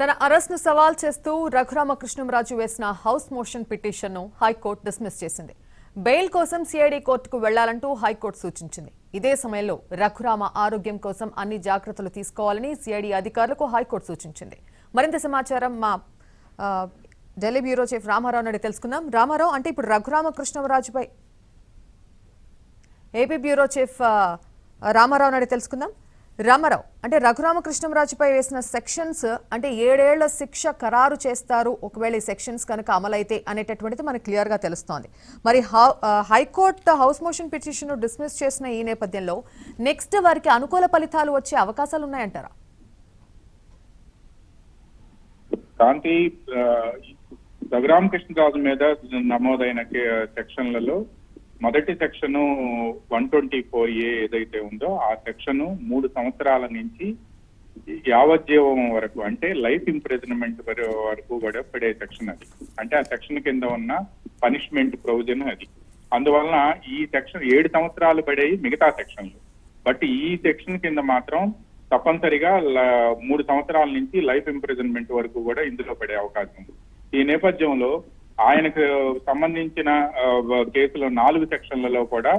తన అరెస్ట్ ను సవాల్ చేస్తూ రఘురామకృష్ణంరాజు వేసిన హౌస్ మోషన్ పిటిషన్ ను హైకోర్టు డిస్మిస్ చేసింది. బెయిల్ కోసం సిఐడి కోర్టుకు వెళ్లాలంటూ హైకోర్టు సూచించింది. ఇదే సమయంలో రఘురామ ఆరోగ్యం కోసం అన్ని జాగ్రత్తలు తీసుకోవాలని సిఐడి అధికారులకు హైకోర్టు సూచించింది. మరింత సమాచారం మా ఢిల్లీ బ్యూరో చీఫ్ రామారావు నుండి తెలుసుకుందాం. రామారావు, అంటే ఇప్పుడు రఘురామకృష్ణంరాజుపై ఏపీ బ్యూరో చీఫ్ రామారావు నుండి తెలుసుకుందాం. రామారావు, అంటే రఘురామకృష్ణంరాజుపై వేసిన సెక్షన్స్ అంటే 7 ఏళ్ల శిక్ష ఖరారు చేస్తారు ఒకవేళ ఈ సెక్షన్స్ కనుక అమలైతే అనేటటువంటిది మనకు క్లియర్ గా తెలుస్తోంది. మరి high court house motion petition dismiss చేసిన ఈ నేపథ్యంలో నెక్స్ట్ వారికి అనుకూల ఫలితాలు వచ్చే అవకాశాలు ఉన్నాయంటారా? కాంతి, రఘురామకృష్ణరాజు మీద నమోదైన సెక్షన్లలో మొదటి సెక్షన్ 124A ఏదైతే ఉందో ఆ సెక్షన్ 3 సంవత్సరాల నుంచి యావజ్జీవం వరకు అంటే లైఫ్ ఇంప్రిజన్మెంట్ వరకు కూడా పడే సెక్షన్ అది. అంటే ఆ సెక్షన్ కింద ఉన్న పనిష్మెంట్ ప్రొవిజన్ అది. అందువలన ఈ సెక్షన్ 7 సంవత్సరాలు పడేవి మిగతా సెక్షన్లు. బట్ ఈ సెక్షన్ కింద మాత్రం తప్పనిసరిగా 3 సంవత్సరాల నుంచి లైఫ్ ఇంప్రిజన్మెంట్ వరకు కూడా ఇందులో పడే అవకాశం ఉంది. ఈ నేపథ్యంలో ఆయనకు సంబంధించిన కేసులో 4 సెక్షన్లలో కూడా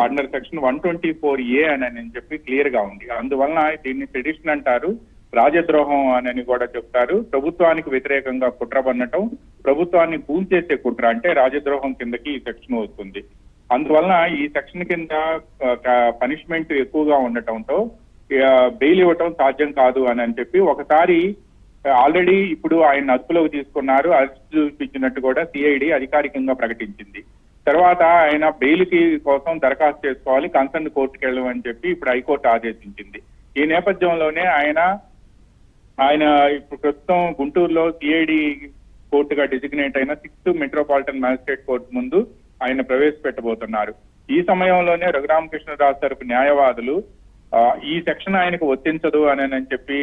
అండర్ సెక్షన్ 124A అని చెప్పి క్లియర్ గా ఉంది. అందువలన దీన్ని సెడిషన్ అంటారు, రాజద్రోహం అని కూడా చెప్తారు. ప్రభుత్వానికి వ్యతిరేకంగా కుట్ర పన్నటం, ప్రభుత్వాన్ని కూల్చేసే కుట్ర అంటే రాజద్రోహం కిందకి ఈ సెక్షన్ వస్తుంది. అందువలన ఈ సెక్షన్ కింద పనిష్మెంట్ ఎక్కువగా ఉండటంతో బెయిల్ ఇవ్వటం సాధ్యం కాదు అని చెప్పి ఒకసారి ఆల్రెడీ ఇప్పుడు ఆయన అదుపులోకి తీసుకున్నారు. అరెస్ట్ చూపించినట్టు కూడా సిఐడి అధికారికంగా ప్రకటించింది. తర్వాత ఆయన బెయిల్ కి కోసం దరఖాస్తు చేసుకోవాలి, కన్సర్న్ కోర్టుకి వెళ్ళమని చెప్పి ఇప్పుడు హైకోర్టు ఆదేశించింది. ఈ నేపథ్యంలోనే ఆయన ఇప్పుడు ప్రస్తుతం గుంటూరులో సిఐడి కోర్టుగా డిజిగ్నేట్ అయిన 6th మెట్రోపాలిటన్ మ్యాజిస్ట్రేట్ కోర్టు ముందు ఆయన ప్రవేశపెట్టబోతున్నారు. ఈ సమయంలోనే రఘురామకృష్ణరాజు తరపు న్యాయవాదులు ఈ సెక్షన్ ఆయనకు వర్తించదు అని చెప్పి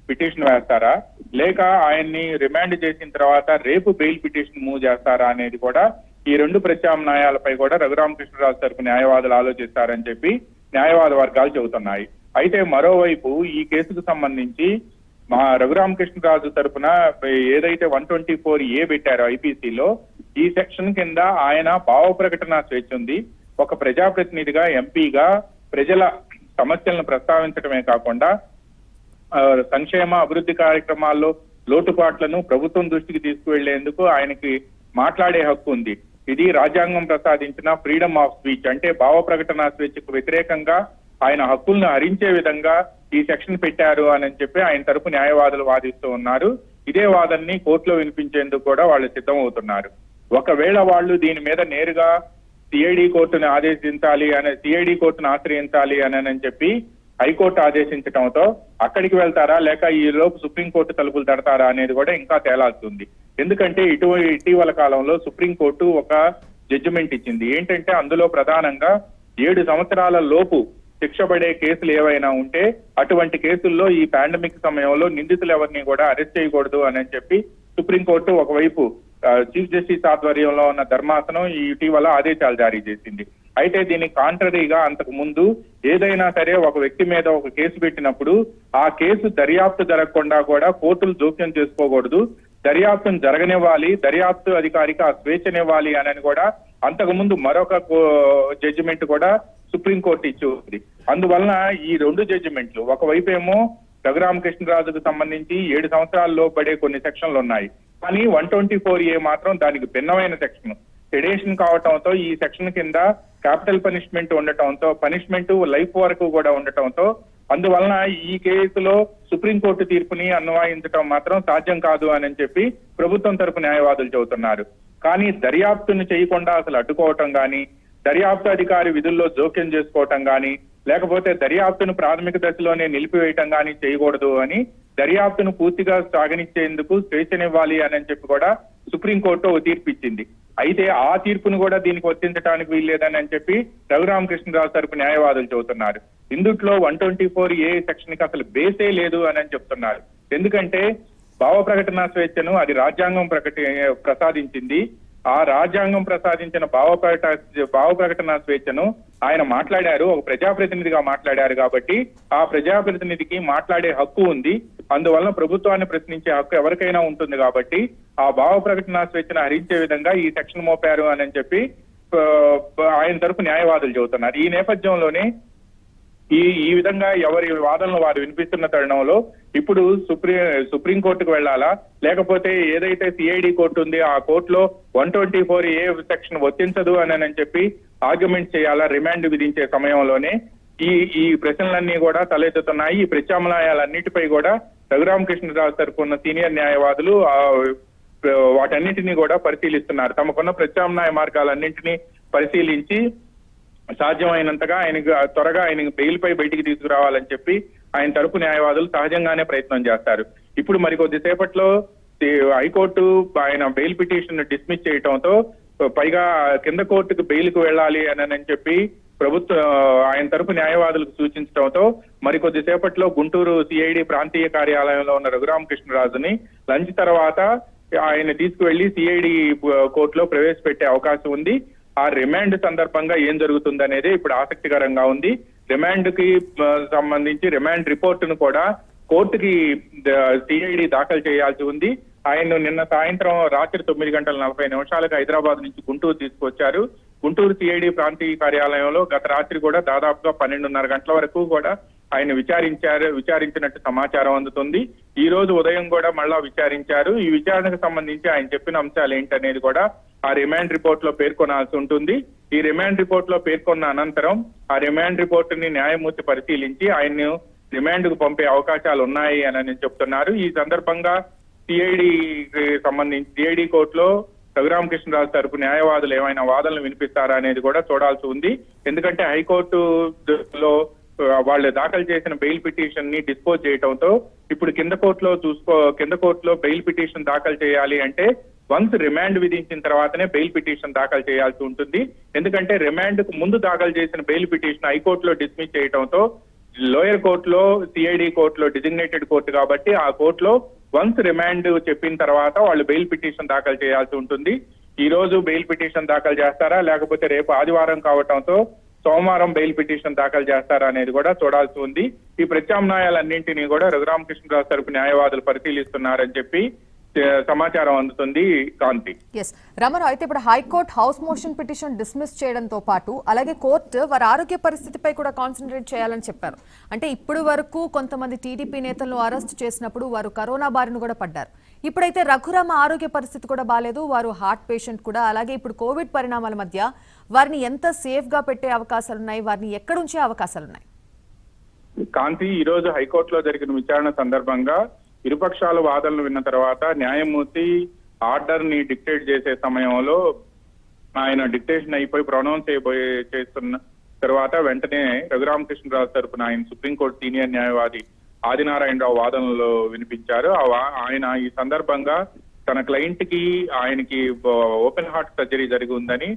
పిటిషన్ వేస్తారా, లేక ఆయన్ని రిమాండ్ చేసిన తర్వాత రేపు బెయిల్ పిటిషన్ మూవ్ చేస్తారా అనేది కూడా ఈ 2 ప్రత్యామ్నాయాలపై కూడా రఘురామకృష్ణరాజు తరపు న్యాయవాదులు ఆలోచిస్తారని చెప్పి న్యాయవాద వర్గాలు చెబుతున్నాయి. అయితే మరోవైపు ఈ కేసుకు సంబంధించి మా రఘురామకృష్ణరాజు తరపున ఏదైతే 124A పెట్టారో ఐపీసీలో, ఈ సెక్షన్ కింద ఆయన భావ ప్రకటన స్వేచ్ఛ ఉంది. ఒక ప్రజాప్రతినిధిగా, ఎంపీగా ప్రజల సమస్యలను ప్రస్తావించడమే కాకుండా సంక్షేమ అభివృద్ధి కార్యక్రమాల్లో లోటుపాట్లను ప్రభుత్వం దృష్టికి తీసుకువెళ్లేందుకు ఆయనకి మాట్లాడే హక్కు ఉంది. ఇది రాజ్యాంగం ప్రసాదించిన ఫ్రీడమ్ ఆఫ్ స్పీచ్ అంటే భావ ప్రకటన స్వేచ్ఛకు వ్యతిరేకంగా ఆయన హక్కులను హరించే విధంగా ఈ సెక్షన్ పెట్టారు అని చెప్పి ఆయన తరపు న్యాయవాదులు వాదిస్తూ ఉన్నారు. ఇదే వాదనని కోర్టులో వినిపించేందుకు కూడా వాళ్ళు సిద్ధం అవుతున్నారు. ఒకవేళ వాళ్ళు దీని మీద నేరుగా సిఐడి కోర్టును ఆశ్రయించాలి అని చెప్పి హైకోర్టు ఆదేశించడంతో అక్కడికి వెళ్తారా లేక ఈ లోపు సుప్రీంకోర్టు తలుపులు తడతారా అనేది కూడా ఇంకా తేలాల్సింది. ఎందుకంటే ఇటీవల కాలంలో సుప్రీంకోర్టు ఒక జడ్జిమెంట్ ఇచ్చింది. ఏంటంటే అందులో ప్రధానంగా 7 సంవత్సరాల లోపు శిక్ష పడే కేసులు ఏవైనా ఉంటే అటువంటి కేసుల్లో ఈ పాండమిక్ సమయంలో నిందితులు ఎవరిని కూడా అరెస్ట్ చేయకూడదు అని చెప్పి సుప్రీంకోర్టు ఒకవైపు చీఫ్ జస్టిస్ ఆధ్వర్యంలో ఉన్న ధర్మాసనం ఇటీవల ఆదేశాలు జారీ చేసింది. అయితే దీనికి కాంట్రరీగా అంతకు ముందు ఏదైనా సరే ఒక వ్యక్తి మీద ఒక కేసు పెట్టినప్పుడు ఆ కేసు దర్యాప్తు జరగకుండా కూడా కోర్టులు జోక్యం చేసుకోకూడదు, దర్యాప్తును జరగనివ్వాలి, దర్యాప్తు అధికారికి ఆ స్వేచ్ఛనివ్వాలి అని కూడా అంతకు ముందు మరొక జడ్జిమెంట్ కూడా సుప్రీంకోర్టు ఇచ్చి ఉంది. అందువలన ఈ 2 జడ్జిమెంట్లు ఒకవైపు ఏమో రఘురామకృష్ణరాజుకు సంబంధించి 7 సంవత్సరాల్లో పడే కొన్ని సెక్షన్లు ఉన్నాయి, కానీ 124A మాత్రం దానికి భిన్నమైన సెక్షన్. సెడేషన్ కావటంతో ఈ సెక్షన్ కింద క్యాపిటల్ పనిష్మెంట్ ఉండటంతో పనిష్మెంట్ లైఫ్ వరకు కూడా ఉండటంతో అందువలన ఈ కేసులో సుప్రీంకోర్టు తీర్పుని అన్వయించడం మాత్రం సాధ్యం కాదు అని చెప్పి ప్రభుత్వం తరపు న్యాయవాదులు చెబుతున్నారు. కానీ దర్యాప్తును చేయకుండా అసలు అడ్డుకోవటం గాని, దర్యాప్తు అధికారి విధుల్లో జోక్యం చేసుకోవటం గాని, లేకపోతే దర్యాప్తును ప్రాథమిక దశలోనే నిలిపివేయటం గాని చేయకూడదు అని, దర్యాప్తును పూర్తిగా సాగనిచ్చేందుకు స్వేచ్ఛనివ్వాలి అని చెప్పి కూడా సుప్రీంకోర్టు ఓ తీర్పు ఇచ్చింది. అయితే ఆ తీర్పును కూడా దీనికి వర్తించడానికి వీల్లేదని చెప్పి రఘురామకృష్ణరాజు తరపు న్యాయవాదులు చెబుతున్నారు. ఇందుట్లో 124A సెక్షన్ కి అసలు బేసే లేదు అని చెప్తున్నారు. ఎందుకంటే భావ ప్రకటన స్వేచ్ఛను అది రాజ్యాంగం ప్రసాదించింది. ఆ రాజ్యాంగం ప్రసాదించిన భావ ప్రకటన స్వేచ్ఛను ఆయన మాట్లాడారు, ఒక ప్రజాప్రతినిధిగా మాట్లాడారు కాబట్టి ఆ ప్రజాప్రతినిధికి మాట్లాడే హక్కు ఉంది. అందువలన ప్రభుత్వాన్ని ప్రశ్నించే హక్కు ఎవరికైనా ఉంటుంది కాబట్టి ఆ భావ ప్రకటన స్వేచ్ఛను హరించే విధంగా ఈ సెక్షన్ మోపారు అని చెప్పి ఆయన తరపు న్యాయవాదులు చెబుతున్నారు. ఈ నేపథ్యంలోనే ఈ విధంగా ఎవరి వాదనలు వారు వినిపిస్తున్న తరుణంలో ఇప్పుడు సుప్రీంకోర్టుకు వెళ్లాలా, లేకపోతే ఏదైతే సిఐడి కోర్టు ఉంది ఆ కోర్టులో 124A సెక్షన్ వర్తించదు అని చెప్పి ఆర్గ్యుమెంట్ చేయాలా రిమాండ్ విధించే సమయంలోనే ఈ ప్రశ్నలన్నీ కూడా తలెత్తుతున్నాయి. ఈ ప్రత్యామ్నాయాలన్నిటిపై కూడా రఘురామకృష్ణరాజు తరపున సీనియర్ న్యాయవాదులు వాటన్నిటినీ కూడా పరిశీలిస్తున్నారు. తమకున్న ప్రత్యామ్నాయ మార్గాలన్నింటినీ పరిశీలించి సాధ్యమైనంతగా త్వరగా ఆయన బెయిల్ పై బయటికి తీసుకురావాలని చెప్పి ఆయన తరపు న్యాయవాదులు సహజంగానే ప్రయత్నం చేస్తారు. ఇప్పుడు మరికొద్దిసేపట్లో హైకోర్టు ఆయన బెయిల్ పిటిషన్ డిస్మిస్ చేయడంతో పైగా కింద కోర్టుకు బెయిల్కు వెళ్ళాలి అని చెప్పి ప్రభుత్వం ఆయన తరపు న్యాయవాదులకు సూచించడంతో మరికొద్దిసేపట్లో గుంటూరు సిఐడి ప్రాంతీయ కార్యాలయంలో ఉన్న రఘురామకృష్ణరాజుని లంచ్ తర్వాత ఆయన తీసుకువెళ్లి సిఐడి కోర్టులో ప్రవేశపెట్టే అవకాశం ఉంది. ఆ రిమాండ్ సందర్భంగా ఏం జరుగుతుంది అనేది ఇప్పుడు ఆసక్తికరంగా ఉంది. రిమాండ్ కి సంబంధించి రిమాండ్ రిపోర్టును కూడా కోర్టుకి సిఐడి దాఖలు చేయాల్సి ఉంది. ఆయన నిన్న సాయంత్రం రాత్రి 9:40 హైదరాబాద్ నుంచి గుంటూరు తీసుకొచ్చారు. గుంటూరు సిఐడి ప్రాంతీయ కార్యాలయంలో గత రాత్రి కూడా దాదాపుగా 12:30 గంటల వరకు కూడా ఆయన విచారించినట్టు సమాచారం అందుతుంది. ఈ రోజు ఉదయం కూడా మళ్ళా విచారించారు. ఈ విచారణకు సంబంధించి ఆయన చెప్పిన అంశాలు ఏంటనేది కూడా ఆ రిమాండ్ రిపోర్ట్ లో పేర్కొనాల్సి ఉంటుంది. ఈ రిమాండ్ రిపోర్ట్ లో పేర్కొన్న అనంతరం ఆ రిమాండ్ రిపోర్ట్ ని న్యాయమూర్తి పరిశీలించి ఆయన్ను రిమాండ్ కు పంపే అవకాశాలు ఉన్నాయి అని చెప్తున్నారు. ఈ సందర్భంగా సిఐడి కోర్టులో రఘురామకృష్ణరాజు తరపు న్యాయవాదులు ఏమైనా వాదనలు వినిపిస్తారా అనేది కూడా చూడాల్సి ఉంది. ఎందుకంటే హైకోర్టులో వాళ్ళు దాఖలు చేసిన బెయిల్ పిటిషన్ ని డిస్పోజ్ చేయడంతో ఇప్పుడు కింద కోర్టులో బెయిల్ పిటిషన్ దాఖలు చేయాలి అంటే వన్స్ రిమాండ్ విధించిన తర్వాతనే బెయిల్ పిటిషన్ దాఖలు చేయాల్సి ఉంటుంది. ఎందుకంటే రిమాండ్ కు ముందు దాఖలు చేసిన బెయిల్ పిటిషన్ హైకోర్టులో డిస్మిస్ చేయడంతో లోయర్ కోర్టులో సిఐడి కోర్టులో డిజిగ్నేటెడ్ కోర్టు కాబట్టి ఆ కోర్టులో వన్స్ రిమాండ్ చెప్పిన తర్వాత వాళ్ళు బెయిల్ పిటిషన్ దాఖలు చేయాల్సి ఉంటుంది. ఈ రోజు బెయిల్ పిటిషన్ దాఖలు చేస్తారా, లేకపోతే రేపు ఆదివారం కావటంతో సోమవారం బెయిల్ పిటిషన్ దాఖలు చేస్తారా అనేది కూడా చూడాల్సి ఉంది. ఈ ప్రత్యామ్నాయాలన్నింటినీ కూడా రఘురామకృష్ణరాజు తరపు న్యాయవాదులు పరిశీలిస్తున్నారని చెప్పి సమాచారం అందుతుంది. కాంతి రామారావు, అయితే ఇప్పుడు high court house motion petition dismiss చేయడంతో పాటు అలాగే కోర్టు వారి ఆరోగ్య పరిస్థితిపై కూడా కాన్సన్ట్రేట్ చేయాలని చెప్పారు. అంటే ఇప్పుడు వరకు కొంతమంది టీడీపీ నేతలను అరెస్ట్ చేసినప్పుడు వారు కరోనా బారిన కూడా పడ్డారు. ఇప్పుడైతే రఘురామ ఆరోగ్య పరిస్థితి కూడా బాలేదు, వారు హార్ట్ పేషెంట్ కూడా. అలాగే ఇప్పుడు కోవిడ్ పరిణామాల మధ్య వారిని ఎంత సేఫ్ గా పెట్టే అవకాశాలున్నాయి, వారిని ఎక్కడుంచే అవకాశాలున్నాయి? కాంతి, ఈ రోజు హైకోర్టులో జరిగిన విచారణ సందర్భంగా ఇరుపక్షాల వాదనలు విన్న తర్వాత న్యాయమూర్తి ఆర్డర్ ని డిక్టేట్ చేసే సమయంలో ఆయన డిక్టేషన్ అయిపోయి ప్రొనౌన్స్ చేస్తున్న తర్వాత వెంటనే రఘురామకృష్ణరాజు తరపున ఆయన సుప్రీంకోర్టు సీనియర్ న్యాయవాది ఆదినారాయణరావు వాదనలో వినిపించారు. ఆయన ఈ సందర్భంగా తన క్లయింట్ కి ఆయనకి ఓపెన్ హార్ట్ సర్జరీ జరిగి ఉందని,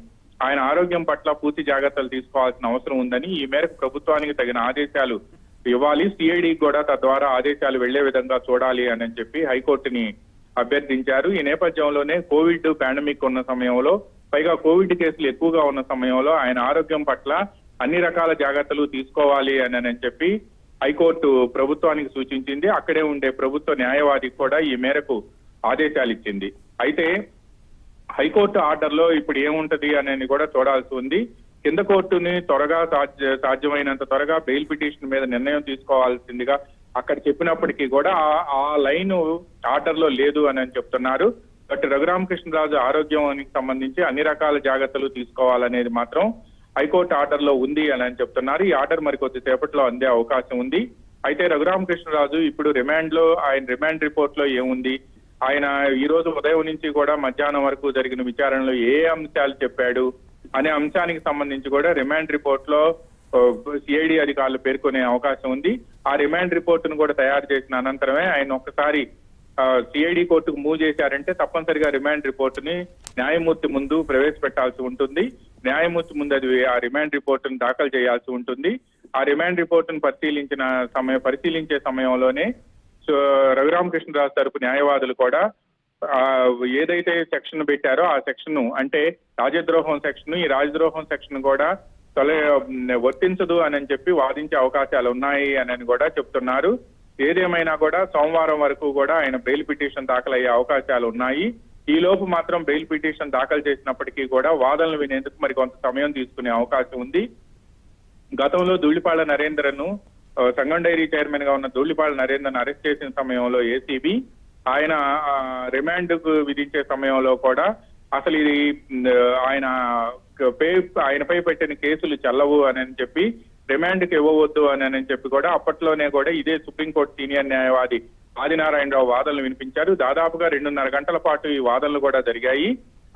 ఆయన ఆరోగ్యం పట్ల పూర్తి జాగ్రత్తలు తీసుకోవాల్సిన అవసరం ఉందని, ఈ మేరకు ప్రభుత్వానికి తగిన ఆదేశాలు ఇవ్వాలి, సిఐడి కూడా తద్వారా ఆదేశాలు వెళ్లే విధంగా చూడాలి అని చెప్పి హైకోర్టుని అభ్యర్థించారు. ఈ నేపథ్యంలోనే కోవిడ్ పాండమిక్ ఉన్న సమయంలో, పైగా కోవిడ్ కేసులు ఎక్కువగా ఉన్న సమయంలో ఆయన ఆరోగ్యం పట్ల అన్ని రకాల జాగ్రత్తలు తీసుకోవాలి అని చెప్పి హైకోర్టు ప్రభుత్వానికి సూచించింది. అక్కడే ఉండే ప్రభుత్వ న్యాయవాదికి కూడా ఈ మేరకు ఆదేశాలు ఇచ్చింది. అయితే హైకోర్టు ఆర్డర్ లో ఇప్పుడు ఏముంటది అనేది కూడా చూడాల్సి ఉంది. కింద కోర్టుని త్వరగా సాధ్యమైనంత త్వరగా బెయిల్ పిటిషన్ మీద నిర్ణయం తీసుకోవాల్సిందిగా అక్కడ చెప్పినప్పటికీ కూడా ఆ లైన్ ఆర్డర్ లో లేదు అని చెప్తున్నారు. బట్ రఘురామకృష్ణరాజు ఆరోగ్యానికి సంబంధించి అన్ని రకాల జాగ్రత్తలు తీసుకోవాలనేది మాత్రం హైకోర్టు ఆర్డర్ లో ఉంది అని చెప్తున్నారు. ఈ ఆర్డర్ మరి కొద్దిసేపట్లో అందే అవకాశం ఉంది. అయితే రఘురామకృష్ణరాజు ఇప్పుడు ఆయన రిమాండ్ రిపోర్ట్ లో ఏముంది, ఆయన ఈ రోజు ఉదయం నుంచి కూడా మధ్యాహ్నం వరకు జరిగిన విచారణలో ఏ అంశాలు చెప్పాడు అనే అంశానికి సంబంధించి కూడా రిమాండ్ రిపోర్ట్ లో సిఐడి అధికారులు పేర్కొనే అవకాశం ఉంది. ఆ రిమాండ్ రిపోర్టును కూడా తయారు చేసిన అనంతరమే ఆయన ఒక్కసారి సిఐడి కోర్టుకు మూవ్ చేశారంటే తప్పనిసరిగా రిమాండ్ రిపోర్టుని న్యాయమూర్తి ముందు ప్రవేశపెట్టాల్సి ఉంటుంది. న్యాయమూర్తి ముందు అది ఆ రిమాండ్ రిపోర్టును దాఖలు చేయాల్సి ఉంటుంది. ఆ రిమాండ్ రిపోర్టును పరిశీలించే సమయంలోనే రఘురామకృష్ణరాజు తరపు న్యాయవాదులు కూడా ఏదైతే సెక్షన్ పెట్టారో ఆ సెక్షన్ అంటే రాజద్రోహం సెక్షన్, ఈ రాజద్రోహం సెక్షన్ కూడా వర్తించదు అని చెప్పి వాదించే అవకాశాలు ఉన్నాయి అని కూడా చెప్తున్నారు. ఏదేమైనా కూడా సోమవారం వరకు కూడా ఆయన బెయిల్ పిటిషన్ దాఖలయ్యే అవకాశాలు ఉన్నాయి. ఈ లోపు మాత్రం బెయిల్ పిటిషన్ దాఖలు చేసినప్పటికీ కూడా వాదనలు వినేందుకు మరి కొంత సమయం తీసుకునే అవకాశం ఉంది. గతంలో ధూళిపాళ్ల నరేంద్రను సంగం డైరీ చైర్మన్ గా ఉన్న ధూళిపాళ్ల నరేంద్రను అరెస్ట్ చేసిన సమయంలో ఏసీబీ ఆయన రిమాండ్ కు విధించే సమయంలో కూడా అసలు ఇది ఆయనపై పెట్టిన కేసులు చెల్లవు అని చెప్పి రిమాండ్ కి ఇవ్వవద్దు అని చెప్పి కూడా అప్పట్లోనే కూడా ఇదే సుప్రీంకోర్టు సీనియర్ న్యాయవాది ఆదినారాయణరావు వాదనలు వినిపించారు. దాదాపుగా 2.5 గంటల పాటు ఈ వాదనలు కూడా జరిగాయి.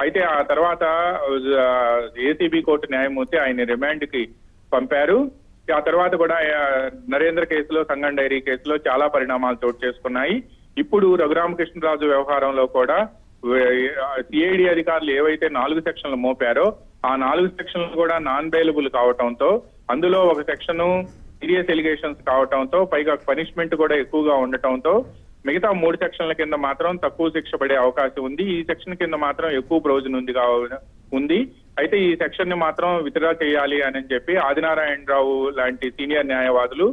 అయితే ఆ తర్వాత ఏసీబీ కోర్టు న్యాయమూర్తి ఆయన రిమాండ్ కి పంపారు. ఆ తర్వాత కూడా నరేంద్ర కేసులో సంగం డైరీ కేసులో చాలా పరిణామాలు చోటు చేసుకున్నాయి. ఇప్పుడు రఘురామకృష్ణరాజు వ్యవహారంలో కూడా సిఐడి అధికారులు ఏవైతే 4 సెక్షన్లు మోపారో ఆ 4 సెక్షన్లు కూడా నాన్ బెయిలబుల్ కావటంతో అందులో ఒక సెక్షన్ సీరియస్ ఎలిగేషన్స్ కావటంతో పైగా పనిష్మెంట్ కూడా ఎక్కువగా ఉండటంతో మిగతా 3 సెక్షన్ల కింద మాత్రం తక్కువ శిక్ష పడే అవకాశం ఉంది. ఈ సెక్షన్ కింద మాత్రం ఎక్కువ ప్రొవిజన్ ఉంది. అయితే ఈ సెక్షన్ ని మాత్రం విత్డ్రా చేయాలి అని చెప్పి ఆదినారాయణరావు లాంటి సీనియర్ న్యాయవాదులు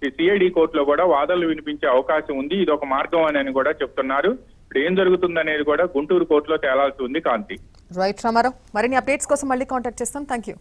ఈ సిఐడి కోర్టులో కూడా వాదనలు వినిపించే అవకాశం ఉంది. ఇది ఒక మార్గం అని కూడా చెప్తున్నారు. ఇప్పుడు ఏం జరుగుతుందనేది కూడా గుంటూరు కోర్టులో తేలాల్సి ఉంది. కాంతి. రైట్ రామారావు, మరిన్ని అప్డేట్స్ కోసం మళ్ళీ కాంటాక్ట్ చేస్తాం. Thank you.